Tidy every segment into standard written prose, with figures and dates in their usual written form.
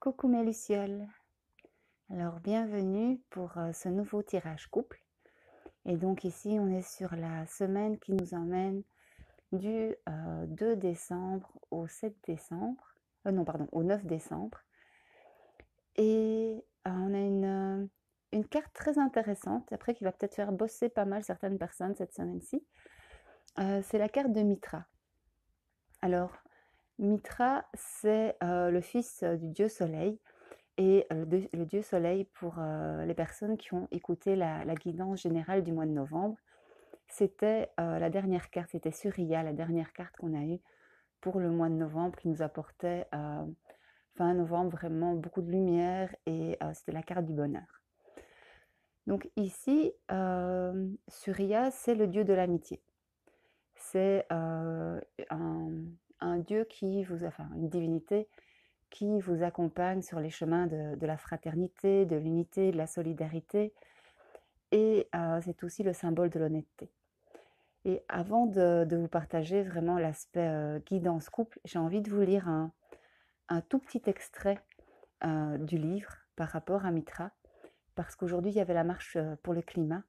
Coucou mes lucioles, alors bienvenue pour ce nouveau tirage couple. Et donc ici on est sur la semaine qui nous emmène du 2 décembre au 7 décembre, non pardon, au 9 décembre. Et on a une carte très intéressante, après qui va peut-être faire bosser pas mal certaines personnes cette semaine-ci. C'est la carte de Mitra. Alors Mitra, c'est le fils du dieu soleil. Et le dieu soleil, pour les personnes qui ont écouté la guidance générale du mois de novembre, c'était la dernière carte, c'était Surya, la dernière carte qu'on a eue pour le mois de novembre, qui nous apportait fin novembre vraiment beaucoup de lumière, et c'était la carte du bonheur. Donc ici, Surya, c'est le dieu de l'amitié. C'est un dieu qui vous, enfin une divinité qui vous accompagne sur les chemins de la fraternité, de l'unité, de la solidarité, et c'est aussi le symbole de l'honnêteté. Et avant de vous partager vraiment l'aspect guidance couple, j'ai envie de vous lire un tout petit extrait du livre par rapport à Mitra, parce qu'aujourd'hui il y avait la marche pour le climat,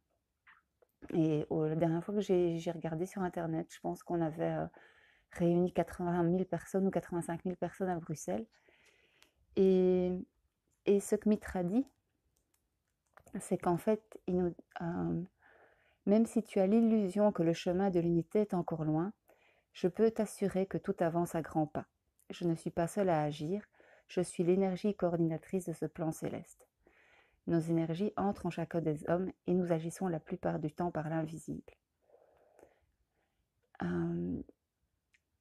et la dernière fois que j'ai regardé sur internet, je pense qu'on avait réuni 80 000 personnes ou 85 000 personnes à Bruxelles. Et ce que Mitra dit, c'est qu'en fait, même si tu as l'illusion que le chemin de l'unité est encore loin, je peux t'assurer que tout avance à grands pas. Je ne suis pas seule à agir, je suis l'énergie coordinatrice de ce plan céleste. Nos énergies entrent en chacun des hommes et nous agissons la plupart du temps par l'invisible.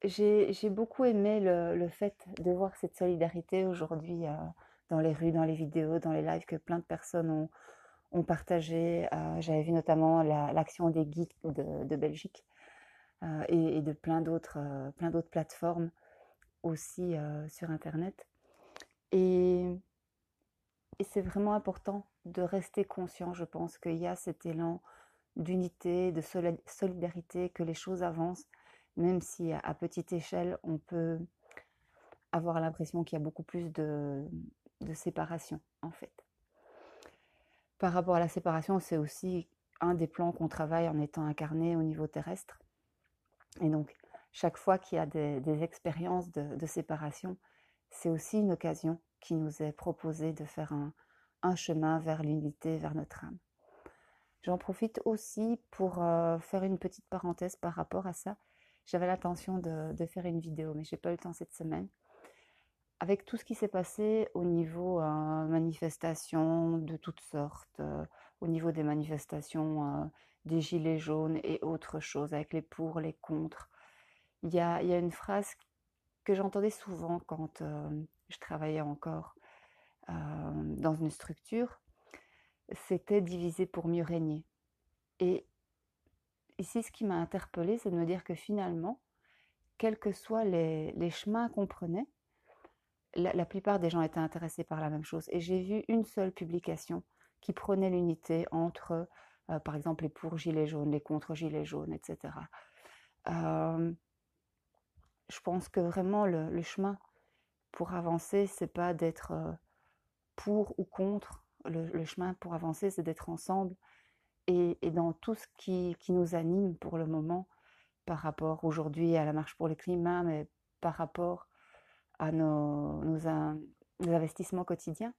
J'ai beaucoup aimé le fait de voir cette solidarité aujourd'hui dans les rues, dans les vidéos, dans les lives que plein de personnes ont partagé. J'avais vu notamment l'action des geeks de Belgique et de plein d'autres plateformes aussi sur Internet. Et c'est vraiment important de rester conscient, je pense, qu'il y a cet élan d'unité, de solidarité, que les choses avancent, même si à petite échelle, on peut avoir l'impression qu'il y a beaucoup plus de séparation, en fait. Par rapport à la séparation, c'est aussi un des plans qu'on travaille en étant incarné au niveau terrestre. Et donc, chaque fois qu'il y a des expériences de séparation, c'est aussi une occasion qui nous est proposée de faire un chemin vers l'unité, vers notre âme. J'en profite aussi pour faire une petite parenthèse par rapport à ça. J'avais l'intention de faire une vidéo, mais je n'ai pas eu le temps cette semaine. Avec tout ce qui s'est passé au niveau manifestations de toutes sortes, au niveau des manifestations des gilets jaunes et autres choses, avec les pour, les contre, il y a une phrase que j'entendais souvent quand je travaillais encore dans une structure, c'était diviser pour mieux régner. Et ici, ce qui m'a interpellée, c'est de me dire que finalement, quels que soient les chemins qu'on prenait, la plupart des gens étaient intéressés par la même chose. Et j'ai vu une seule publication qui prenait l'unité entre, par exemple, les pour gilets jaunes, les contre gilets jaunes, etc. Je pense que vraiment le chemin pour avancer, c'est pas d'être pour ou contre. Le chemin pour avancer, c'est d'être ensemble et dans tout ce qui nous anime pour le moment, par rapport aujourd'hui à la marche pour le climat, mais par rapport à nos investissements quotidiens.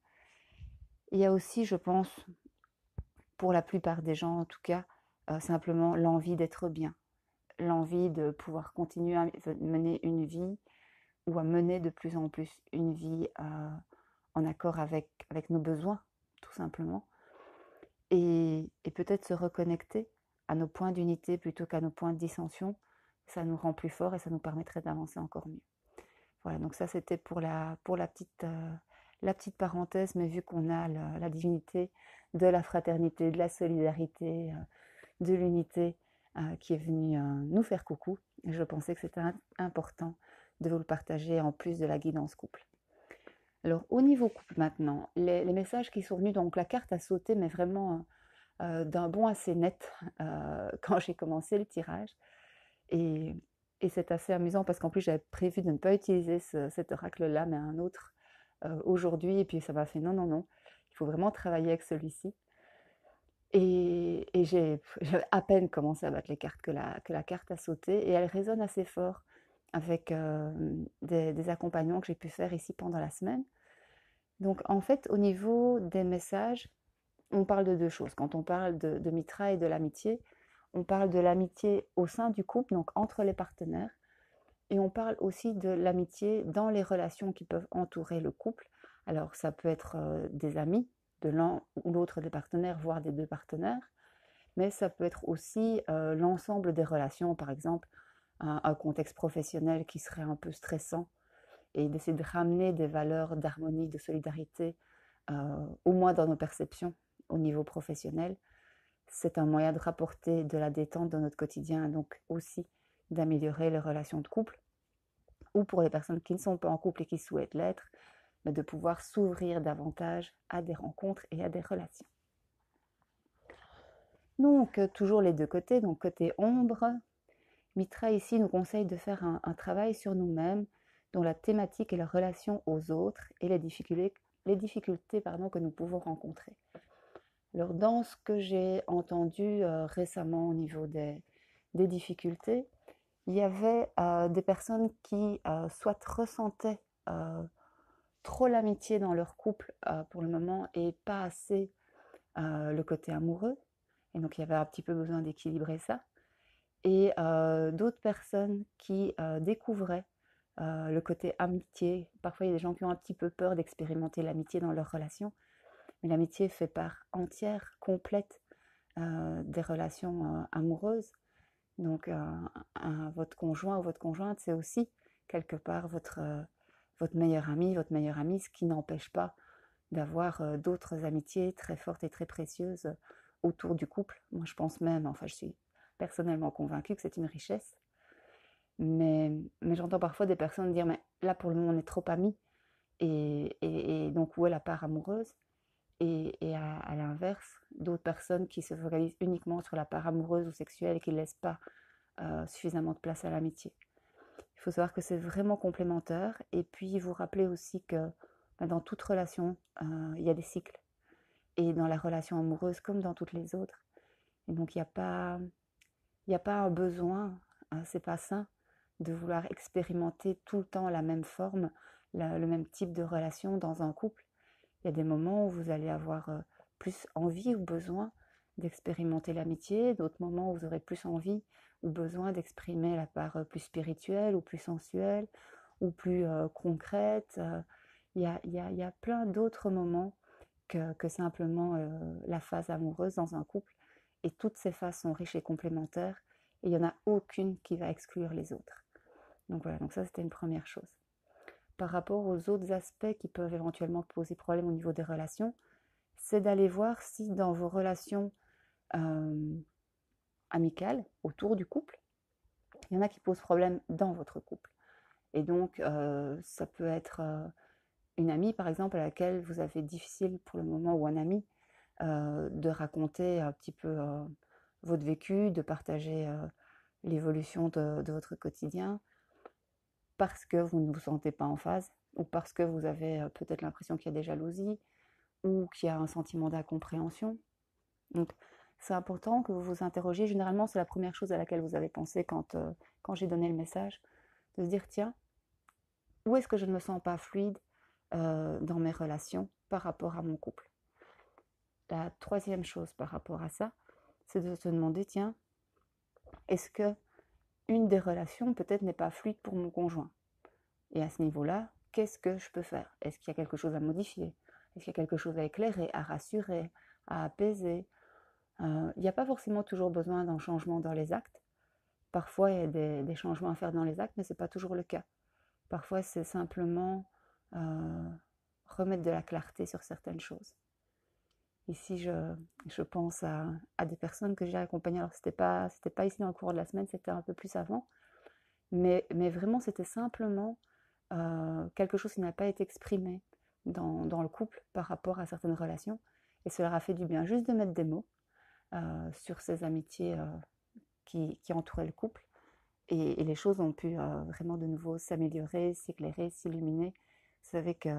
Il y a aussi, je pense, pour la plupart des gens en tout cas, simplement l'envie d'être bien, l'envie de pouvoir continuer à mener une vie, ou à mener de plus en plus une vie en accord avec nos besoins, tout simplement. Et peut-être se reconnecter à nos points d'unité plutôt qu'à nos points de dissension, ça nous rend plus forts et ça nous permettrait d'avancer encore mieux. Voilà, donc ça c'était pour la petite parenthèse, mais vu qu'on a la divinité de la fraternité, de la solidarité, de l'unité qui est venue nous faire coucou, je pensais que c'était important de vous le partager en plus de la guidance couple. Alors au niveau couple maintenant, les messages qui sont venus, donc la carte a sauté, mais vraiment d'un bond assez net quand j'ai commencé le tirage. Et c'est assez amusant parce qu'en plus j'avais prévu de ne pas utiliser cet oracle-là, mais un autre aujourd'hui, et puis ça m'a fait non, non, non, il faut vraiment travailler avec celui-ci. Et j'ai à peine commencé à battre les cartes que la carte a sauté, et elle résonne assez fort avec des accompagnements que j'ai pu faire ici pendant la semaine. Donc en fait, au niveau des messages, on parle de deux choses. Quand on parle de Mitra et de l'amitié, on parle de l'amitié au sein du couple, donc entre les partenaires, et on parle aussi de l'amitié dans les relations qui peuvent entourer le couple. Alors ça peut être des amis de l'un ou l'autre des partenaires, voire des deux partenaires, mais ça peut être aussi l'ensemble des relations, par exemple un contexte professionnel qui serait un peu stressant, et d'essayer de ramener des valeurs d'harmonie, de solidarité, au moins dans nos perceptions au niveau professionnel. C'est un moyen de rapporter de la détente dans notre quotidien, donc aussi d'améliorer les relations de couple, ou pour les personnes qui ne sont pas en couple et qui souhaitent l'être, mais de pouvoir s'ouvrir davantage à des rencontres et à des relations. Donc, toujours les deux côtés, donc côté ombre, Mitra ici nous conseille de faire un travail sur nous-mêmes, dont la thématique est la relation aux autres et les difficultés que nous pouvons rencontrer. Alors, dans ce que j'ai entendu récemment au niveau des difficultés, il y avait des personnes qui soit ressentaient trop l'amitié dans leur couple pour le moment, et pas assez le côté amoureux. Et donc, il y avait un petit peu besoin d'équilibrer ça. Et d'autres personnes qui découvraient le côté amitié. Parfois, il y a des gens qui ont un petit peu peur d'expérimenter l'amitié dans leur relation, mais l'amitié fait part entière, complète des relations amoureuses. Donc, votre conjoint ou votre conjointe, c'est aussi quelque part votre meilleur ami, votre meilleure amie, ce qui n'empêche pas d'avoir d'autres amitiés très fortes et très précieuses autour du couple. Moi, je pense même, enfin, je suis personnellement convaincue que c'est une richesse. Mais j'entends parfois des personnes dire, mais là, pour le moment, on est trop amis, et donc où est la part amoureuse? Et à l'inverse, d'autres personnes qui se focalisent uniquement sur la part amoureuse ou sexuelle et qui ne laissent pas suffisamment de place à l'amitié. Il faut savoir que c'est vraiment complémentaire, et puis vous rappelez aussi que dans toute relation, il y a des cycles, et dans la relation amoureuse comme dans toutes les autres. Et donc il n'y a pas un besoin, c'est pas sain de vouloir expérimenter tout le temps la même forme, le même type de relation dans un couple. Il y a des moments où vous allez avoir plus envie ou besoin d'expérimenter l'amitié, d'autres moments où vous aurez plus envie ou besoin d'exprimer la part plus spirituelle ou plus sensuelle ou plus concrète. Il y a plein d'autres moments que simplement la phase amoureuse dans un couple. Et toutes ces phases sont riches et complémentaires, et il n'y en a aucune qui va exclure les autres. Donc voilà, donc ça c'était une première chose. Par rapport aux autres aspects qui peuvent éventuellement poser problème au niveau des relations, c'est d'aller voir si dans vos relations amicales, autour du couple, il y en a qui posent problème dans votre couple. Et donc, ça peut être une amie, par exemple, à laquelle vous avez difficile pour le moment, ou un ami, de raconter un petit peu votre vécu, de partager l'évolution de votre quotidien, parce que vous ne vous sentez pas en phase, ou parce que vous avez peut-être l'impression qu'il y a des jalousies, ou qu'il y a un sentiment d'incompréhension. Donc, c'est important que vous vous interrogiez. Généralement, c'est la première chose à laquelle vous avez pensé quand j'ai donné le message, de se dire, tiens, où est-ce que je ne me sens pas fluide dans mes relations par rapport à mon couple? La troisième chose par rapport à ça, c'est de se demander, tiens, est-ce que une des relations peut-être n'est pas fluide pour mon conjoint? Et à ce niveau-là, qu'est-ce que je peux faire? Est-ce qu'il y a quelque chose à modifier? Est-ce qu'il y a quelque chose à éclairer, à rassurer, à apaiser? Il n'y a pas forcément toujours besoin d'un changement dans les actes. Parfois, il y a des changements à faire dans les actes, mais ce n'est pas toujours le cas. Parfois, c'est simplement remettre de la clarté sur certaines choses. Ici, je pense à des personnes que j'ai accompagnées. Alors, c'était pas ici dans le cours de la semaine, c'était un peu plus avant. Mais vraiment, c'était simplement quelque chose qui n'a pas été exprimé dans le couple par rapport à certaines relations. Et cela a fait du bien juste de mettre des mots sur ces amitiés qui entouraient le couple. Et les choses ont pu vraiment de nouveau s'améliorer, s'éclairer, s'illuminer. Vous savez que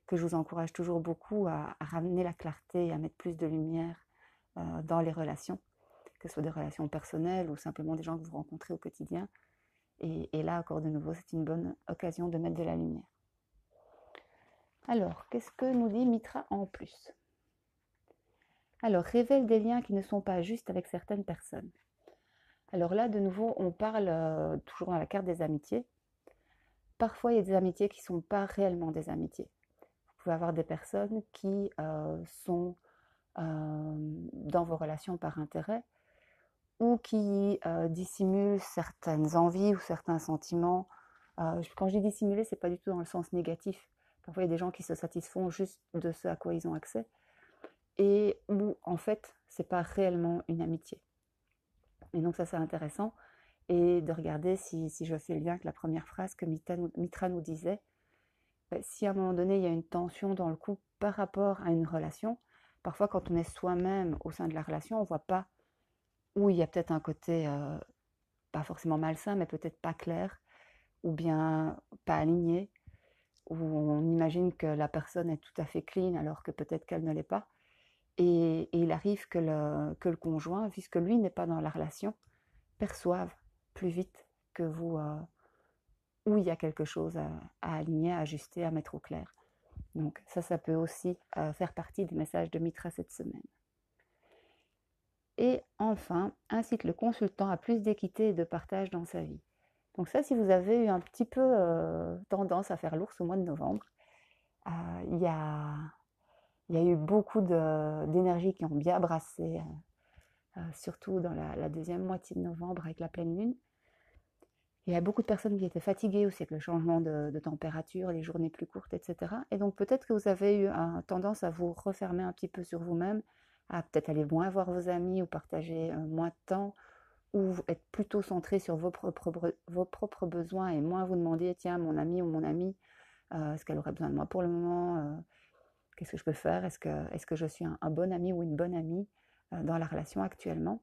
que je vous encourage toujours beaucoup à ramener la clarté et à mettre plus de lumière dans les relations, que ce soit des relations personnelles ou simplement des gens que vous rencontrez au quotidien. Et là, encore de nouveau, c'est une bonne occasion de mettre de la lumière. Alors, qu'est-ce que nous dit Mitra en plus? Alors, révèle des liens qui ne sont pas justes avec certaines personnes. Alors là, de nouveau, on parle toujours dans la carte des amitiés. Parfois, il y a des amitiés qui ne sont pas réellement des amitiés. Vous pouvez avoir des personnes qui sont dans vos relations par intérêt ou qui dissimulent certaines envies ou certains sentiments. Quand je dis dissimuler, ce n'est pas du tout dans le sens négatif. Parfois, il y a des gens qui se satisfont juste de ce à quoi ils ont accès et où, en fait, ce n'est pas réellement une amitié. Et donc, ça, c'est intéressant. Et de regarder si je fais le lien avec la première phrase que Mitra nous disait. Si à un moment donné, il y a une tension dans le couple par rapport à une relation, parfois, quand on est soi-même au sein de la relation, on ne voit pas où il y a peut-être un côté pas forcément malsain, mais peut-être pas clair, ou bien pas aligné, où on imagine que la personne est tout à fait clean alors que peut-être qu'elle ne l'est pas. Et il arrive que le conjoint, puisque lui n'est pas dans la relation, perçoive plus vite que vous où il y a quelque chose à aligner, à ajuster, à mettre au clair. Donc ça peut aussi faire partie des messages de Mitra cette semaine. Et enfin, incite le consultant à plus d'équité et de partage dans sa vie. Donc ça, si vous avez eu un petit peu tendance à faire l'ours au mois de novembre, il y a eu beaucoup d'énergie qui ont bien brassé, surtout dans la deuxième moitié de novembre avec la pleine lune. Il y a beaucoup de personnes qui étaient fatiguées aussi avec le changement de température, les journées plus courtes, etc. Et donc peut-être que vous avez eu tendance à vous refermer un petit peu sur vous-même, à peut-être aller moins voir vos amis ou partager moins de temps, ou être plutôt centré sur vos propres besoins et moins vous demander, tiens, mon ami ou mon amie, est-ce qu'elle aurait besoin de moi pour le moment, qu'est-ce que je peux faire, est-ce que je suis un bon ami ou une bonne amie dans la relation actuellement.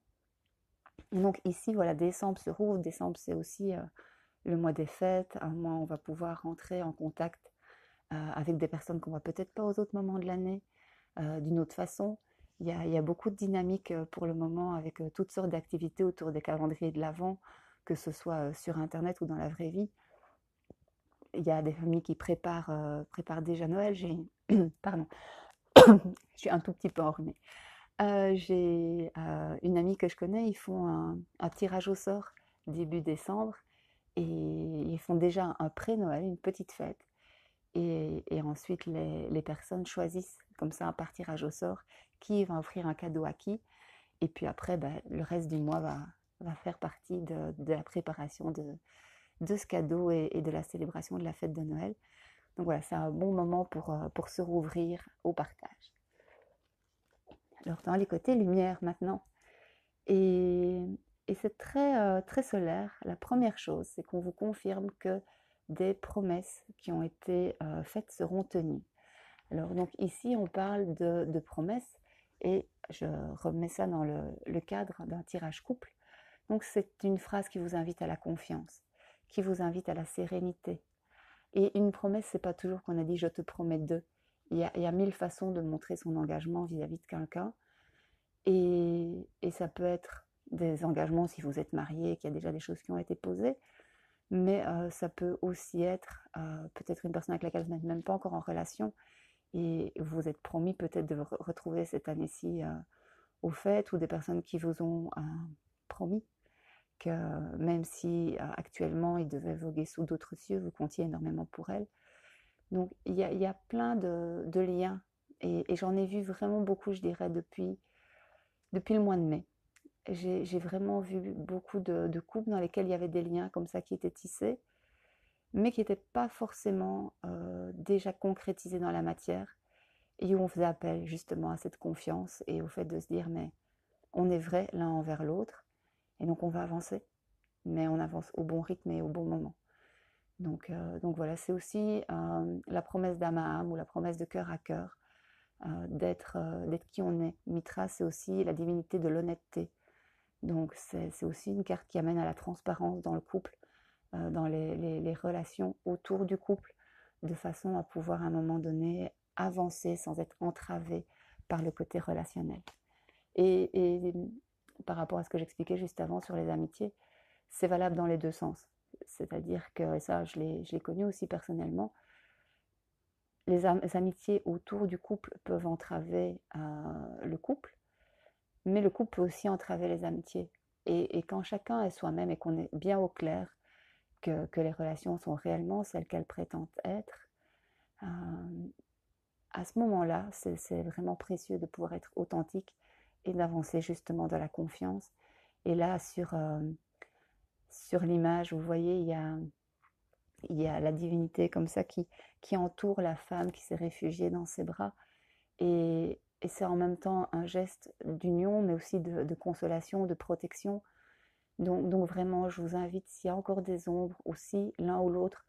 Et donc ici, voilà, décembre se rouvre. Décembre, c'est aussi le mois des fêtes, un mois où on va pouvoir rentrer en contact avec des personnes qu'on ne voit peut-être pas aux autres moments de l'année, d'une autre façon. Il y a beaucoup de dynamiques pour le moment avec toutes sortes d'activités autour des calendriers de l'Avent, que ce soit sur Internet ou dans la vraie vie. Il y a des familles qui préparent déjà Noël. Pardon, je suis un tout petit peu enrhumée. J'ai une amie que je connais, ils font un tirage au sort début décembre et ils font déjà un pré-Noël, une petite fête. Et ensuite, les personnes choisissent comme ça par tirage au sort qui va offrir un cadeau à qui. Et puis après, le reste du mois va faire partie de la préparation de ce cadeau et de la célébration de la fête de Noël. Donc voilà, c'est un bon moment pour se rouvrir au partage. Alors dans les côtés lumière maintenant. Et c'est très solaire. La première chose, c'est qu'on vous confirme que des promesses qui ont été faites seront tenues. Alors donc ici, on parle de promesses et je remets ça dans le cadre d'un tirage couple. Donc c'est une phrase qui vous invite à la confiance, qui vous invite à la sérénité. Et une promesse, c'est pas toujours qu'on a dit « je te promets de ». Il y a 1000 façons de montrer son engagement vis-à-vis de quelqu'un. Et ça peut être des engagements si vous êtes marié, qu'il y a déjà des choses qui ont été posées, mais ça peut aussi être peut-être une personne avec laquelle vous n'êtes même pas encore en relation et vous vous êtes promis peut-être de vous retrouver cette année-ci aux fêtes, ou des personnes qui vous ont promis que même si actuellement ils devaient voguer sous d'autres cieux, vous comptiez énormément pour elles. Donc il y a plein de liens et j'en ai vu vraiment beaucoup, je dirais, depuis le mois de mai. J'ai vraiment vu beaucoup de couples dans lesquels il y avait des liens comme ça qui étaient tissés, mais qui n'étaient pas forcément déjà concrétisés dans la matière, et où on faisait appel justement à cette confiance et au fait de se dire mais on est vrai l'un envers l'autre, et donc on va avancer, mais on avance au bon rythme et au bon moment. Donc voilà, c'est aussi la promesse d'âme à âme ou la promesse de cœur à cœur, d'être qui on est. Mitra, c'est aussi la divinité de l'honnêteté. Donc c'est aussi une carte qui amène à la transparence dans le couple, dans les relations autour du couple, de façon à pouvoir à un moment donné avancer sans être entravé par le côté relationnel. Et par rapport à ce que j'expliquais juste avant sur les amitiés, c'est valable dans les deux sens. C'est-à-dire que, et ça je l'ai connu aussi personnellement, les amitiés autour du couple peuvent entraver le couple, mais le couple peut aussi entraver les amitiés. Et quand chacun est soi-même et qu'on est bien au clair que les relations sont réellement celles qu'elles prétendent être, à ce moment-là, c'est vraiment précieux de pouvoir être authentique et d'avancer justement dans la confiance. Et là, sur l'image, vous voyez, il y a la divinité comme ça qui entoure la femme qui s'est réfugiée dans ses bras. Et c'est en même temps un geste d'union, mais aussi de consolation, de protection. Donc vraiment, je vous invite, s'il y a encore des ombres, ou si l'un ou l'autre,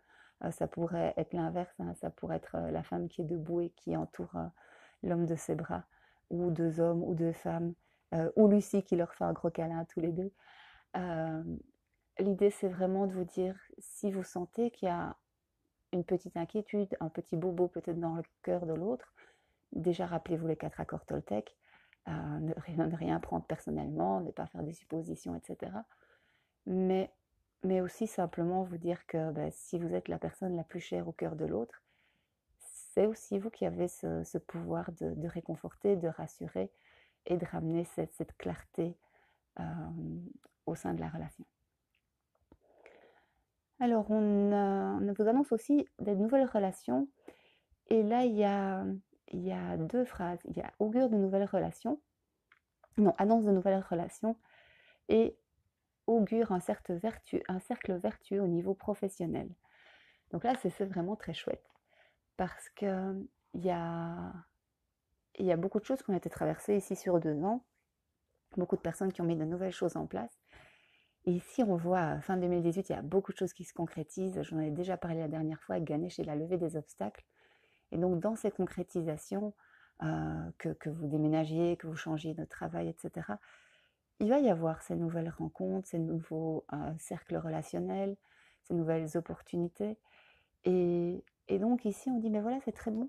ça pourrait être l'inverse, hein, ça pourrait être la femme qui est debout et qui entoure l'homme de ses bras, ou deux hommes, ou deux femmes, ou Lucie qui leur fait un gros câlin à tous les deux. L'idée, c'est vraiment de vous dire, si vous sentez qu'il y a une petite inquiétude, un petit bobo peut-être dans le cœur de l'autre, déjà rappelez-vous les 4 accords Toltec, ne rien prendre personnellement, ne pas faire des suppositions, etc. Mais aussi simplement vous dire que si vous êtes la personne la plus chère au cœur de l'autre, c'est aussi vous qui avez ce pouvoir de réconforter, de rassurer et de ramener cette clarté au sein de la relation. Alors, on vous annonce aussi des nouvelles relations. Et là, il y a 2 phrases. Il y a augure de nouvelles relations, non, annonce de nouvelles relations, et augure un cercle vertueux au niveau professionnel. Donc là, c'est vraiment très chouette, parce qu'il y a beaucoup de choses qui ont été traversées ici sur 2 ans, beaucoup de personnes qui ont mis de nouvelles choses en place. Et ici, on voit, fin 2018, il y a beaucoup de choses qui se concrétisent. J'en ai déjà parlé la dernière fois avec Ganesh et la levée des obstacles. Et donc, dans ces concrétisations, que vous déménagiez, que vous changiez de travail, etc., il va y avoir ces nouvelles rencontres, ces nouveaux cercles relationnels, ces nouvelles opportunités. Et donc, ici, on dit, mais voilà, c'est très bon.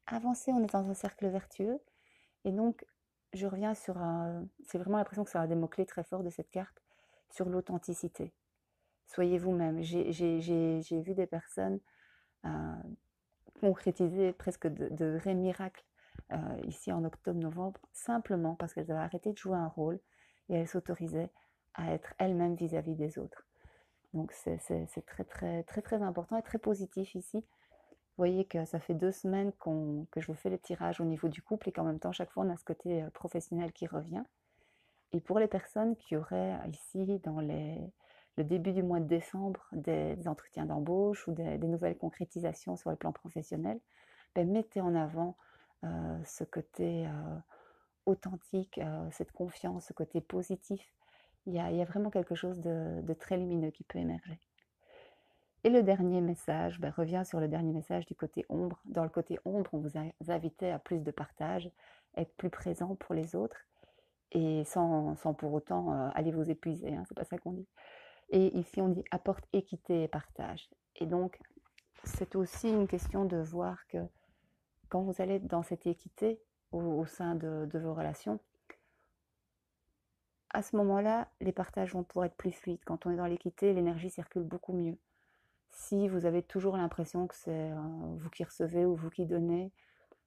Avancez, on est dans un cercle vertueux. Et donc, je reviens sur c'est vraiment l'impression que ça a des mots-clés très forts de cette carte, sur l'authenticité. Soyez vous-même. J'ai vu des personnes concrétiser presque de vrais miracles ici en octobre-novembre, simplement parce qu'elles avaient arrêté de jouer un rôle et elles s'autorisaient à être elles-mêmes vis-à-vis des autres. Donc c'est très, très, très, très important et très positif ici. Vous voyez que ça fait 2 semaines que je vous fais les tirages au niveau du couple et qu'en même temps, chaque fois, on a ce côté professionnel qui revient. Et pour les personnes qui auraient ici, dans le début du mois de décembre, des entretiens d'embauche ou des nouvelles concrétisations sur le plan professionnel, mettez en avant ce côté authentique, cette confiance, ce côté positif. Il y a vraiment quelque chose de très lumineux qui peut émerger. Et le dernier message revient sur le dernier message du côté ombre. Dans le côté ombre, on vous invitait à plus de partage, être plus présent pour les autres, et sans pour autant aller vous épuiser, hein, c'est pas ça qu'on dit. Et ici, on dit apporte équité et partage. Et donc, c'est aussi une question de voir que quand vous allez dans cette équité au sein de vos relations, à ce moment-là, les partages vont pouvoir être plus fluides. Quand on est dans l'équité, l'énergie circule beaucoup mieux. Si vous avez toujours l'impression que c'est vous qui recevez ou vous qui donnez,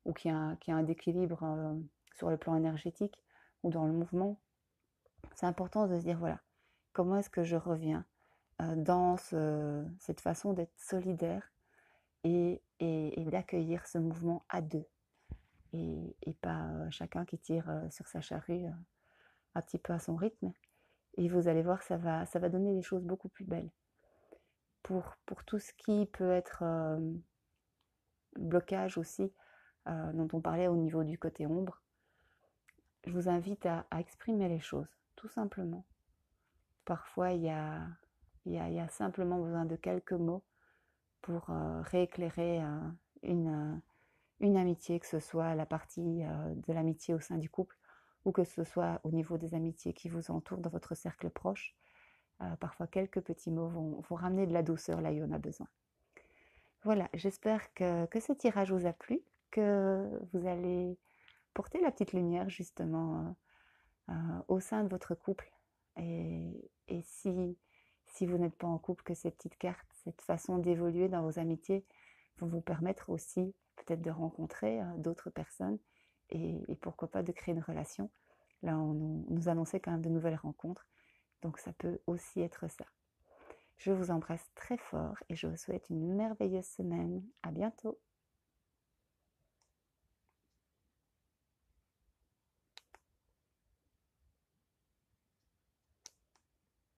ou qu'il y a un déséquilibre sur le plan énergétique ou dans le mouvement, c'est important de se dire, voilà, comment est-ce que je reviens dans cette façon d'être solidaire et d'accueillir ce mouvement à deux, et pas chacun qui tire sur sa charrue un petit peu à son rythme. Et vous allez voir, ça va donner des choses beaucoup plus belles. Pour tout ce qui peut être blocage aussi, dont on parlait au niveau du côté ombre, je vous invite à exprimer les choses, tout simplement. Parfois, il y a simplement besoin de quelques mots pour rééclairer une amitié, que ce soit la partie de l'amitié au sein du couple, ou que ce soit au niveau des amitiés qui vous entourent dans votre cercle proche. Parfois, quelques petits mots vont ramener de la douceur là où on a besoin. Voilà, j'espère que ce tirage vous a plu, que vous allez porter la petite lumière justement au sein de votre couple. Et si vous n'êtes pas en couple, que ces petites cartes, cette façon d'évoluer dans vos amitiés vont vous permettre aussi peut-être de rencontrer d'autres personnes et pourquoi pas de créer une relation. Là, on nous annonçait quand même de nouvelles rencontres, donc ça peut aussi être ça. Je vous embrasse très fort et je vous souhaite une merveilleuse semaine. À bientôt.